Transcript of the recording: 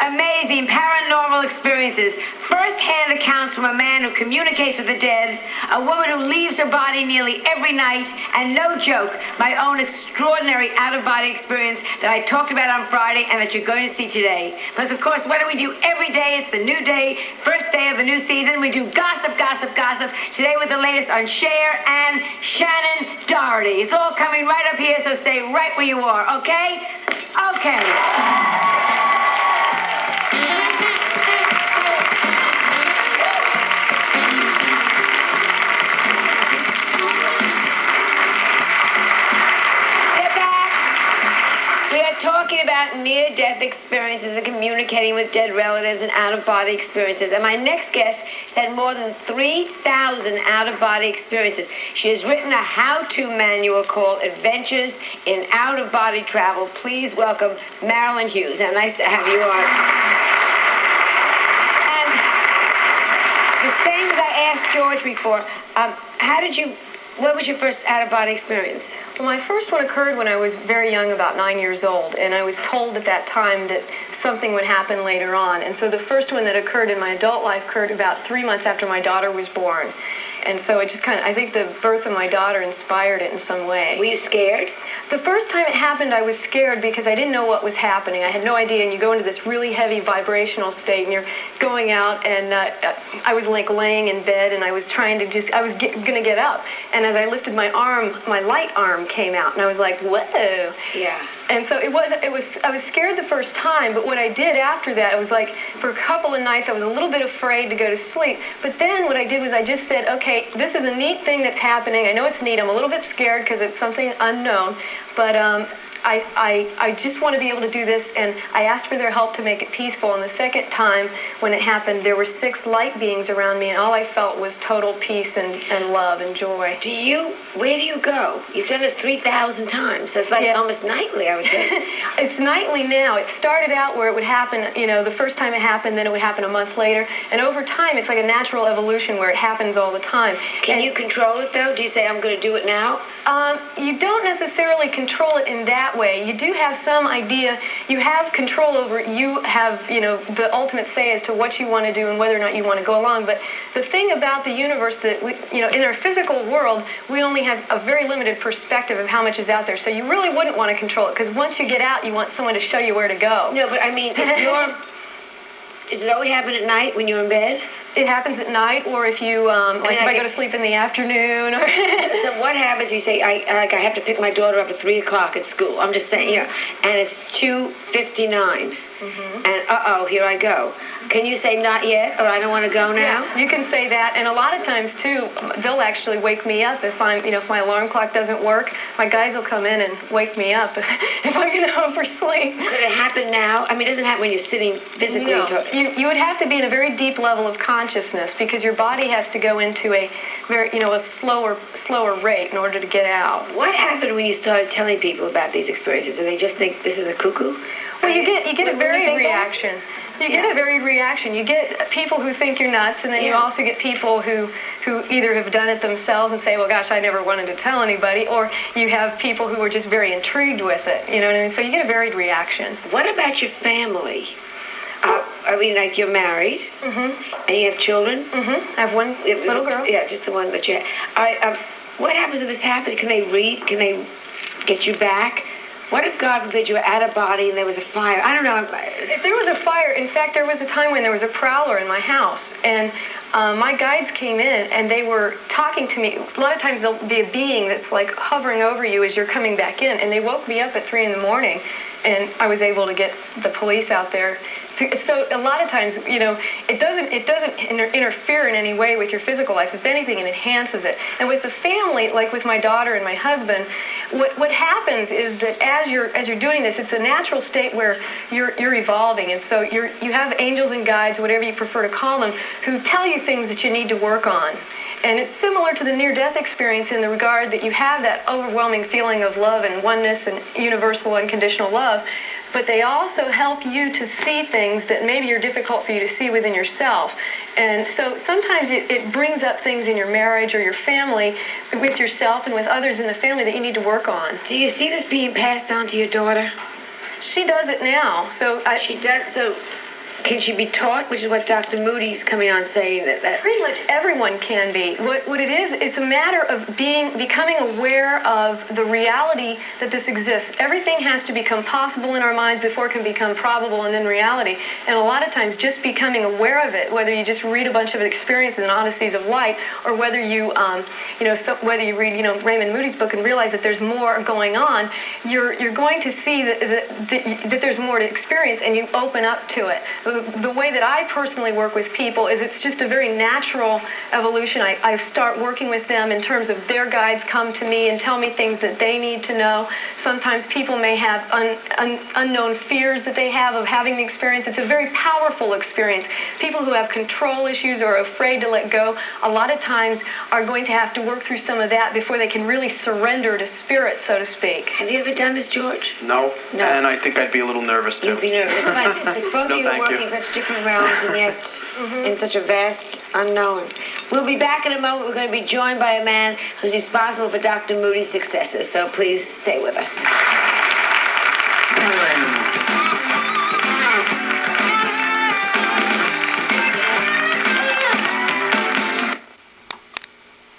amazing paranormal experiences. First-hand accounts from a man who communicates with the dead, a woman who leaves her body nearly every night, and no joke, my own extraordinary out-of-body experience that I talked about on Friday and that you're going to see today. Plus, of course, what do we do every day? It's the new day, first day of the new season. We do gossip, gossip, gossip. Today with the latest on Cher and Shannon Doherty. It's all coming right up here, so stay right where you are, okay? Okay. Talking about near-death experiences and communicating with dead relatives and out-of-body experiences. And my next guest had more than 3,000 out-of-body experiences. She has written a how-to manual called Adventures in Out-of-Body Travel. Please welcome Marilynn Hughes. And nice to have you on. And the same as I asked George before, what was your first out-of-body experience? Well, my first one occurred when I was very young, about 9 years old, and I was told at that time that something would happen later on. And so the first one that occurred in my adult life occurred about 3 months after my daughter was born. And so it just I think the birth of my daughter inspired it in some way. Were you scared? The first time it happened, I was scared because I didn't know what was happening. I had no idea, and you go into this really heavy vibrational state, and you're going out, and I was like laying in bed, and I was trying to I was going to get up. And as I lifted my arm, my light arm came out, and I was like, whoa. Yeah. And so I was scared the first time, but what I did after that, it was like for a couple of nights I was a little bit afraid to go to sleep. But then what I did was I just said, okay, this is a neat thing that's happening. I know it's neat. I'm a little bit scared because it's something unknown, but I just want to be able to do this, and I asked for their help to make it peaceful. And the second time when it happened, there were 6 light beings around me, and all I felt was total peace and love and joy. Where do you go? You've done it 3,000 times. So it's like almost nightly, I would say. It's nightly now. It started out where it would happen, the first time it happened, then it would happen a month later. And over time, it's like a natural evolution where it happens all the time. Can you control it, though? Do you say, I'm going to do it now? You don't necessarily control it in that way. You do have some idea. You have control over it. You have, the ultimate say as to what you want to do and whether or not you want to go along. But the thing about the universe that, in our physical world, we only have a very limited perspective of how much is out there. So you really wouldn't want to control it, because once you get out, you want someone to show you where to go. No, but I mean, does it always happen at night when you're in bed? It happens at night, or if you, if I go to sleep in the afternoon. Or So what happens? You say, I have to pick my daughter up at 3 o'clock at school. I'm just saying, and it's 2:59. And here I go. Can you say not yet, or I don't want to go now? Yeah, you can say that, and a lot of times too, they'll actually wake me up if if my alarm clock doesn't work. My guys will come in and wake me up if I'm going to oversleep. Could it happen now? I mean, it doesn't happen when you're sitting physically. No, you would have to be in a very deep level of consciousness, because your body has to go into a very, a slower rate in order to get out. What happened when you started telling people about these experiences? Do they just think this is a cuckoo? Well, you get a varied reaction. You get a varied reaction. You get people who think you're nuts, and then you also get people who either have done it themselves and say, well, gosh, I never wanted to tell anybody, or you have people who are just very intrigued with it. You know what I mean? So you get a varied reaction. What about your family? I mean, like, you're married, and you have children? I have one little girl. Yeah, just the one that you have. What happens if this happens? Can they read? Can they get you back? What if, God forbid, you were out of body and there was a fire? I don't know. If there was a fire, in fact, there was a time when there was a prowler in my house, and my guides came in, and they were talking to me. A lot of times there'll be a being that's like hovering over you as you're coming back in, and they woke me up at 3 in the morning, and I was able to get the police out there. So a lot of times, it doesn't interfere in any way with your physical life. If anything, it enhances it. And with the family, like with my daughter and my husband, what happens is that as you're doing this, it's a natural state where you're evolving, and so you have angels and guides, whatever you prefer to call them, who tell you things that you need to work on. And it's similar to the near-death experience in the regard that you have that overwhelming feeling of love and oneness and universal unconditional love, but they also help you to see things that maybe are difficult for you to see within yourself. And so sometimes it brings up things in your marriage or your family with yourself and with others in the family that you need to work on. Do you see this being passed on to your daughter? She does it now. She does. So can she be taught? Which is what Dr. Moody's coming on saying that. Pretty much everyone can be. What it is, it's a matter of becoming aware of the reality that this exists. Everything has to become possible in our minds before it can become probable and then reality. And a lot of times, just becoming aware of it, whether you just read a bunch of experiences and odysseys of light, or whether you, whether you read, Raymond Moody's book and realize that there's more going on, you're going to see that there's more to experience, and you open up to it. The way that I personally work with people is it's just a very natural evolution. I start working with them in terms of their guides come to me and tell me things that they need to know. Sometimes people may have unknown fears that they have of having the experience. It's a very powerful experience. People who have control issues or are afraid to let go, a lot of times are going to have to work through some of that before they can really surrender to spirit, so to speak. Have you ever done this, George? No. And I think I'd be a little nervous, too. You'd be nervous. It's both of you are working in such different realms and yet in such a vast unknown. We'll be back in a moment. We're going to be joined by a man who's responsible for Dr. Moody's successes, so please stay with us.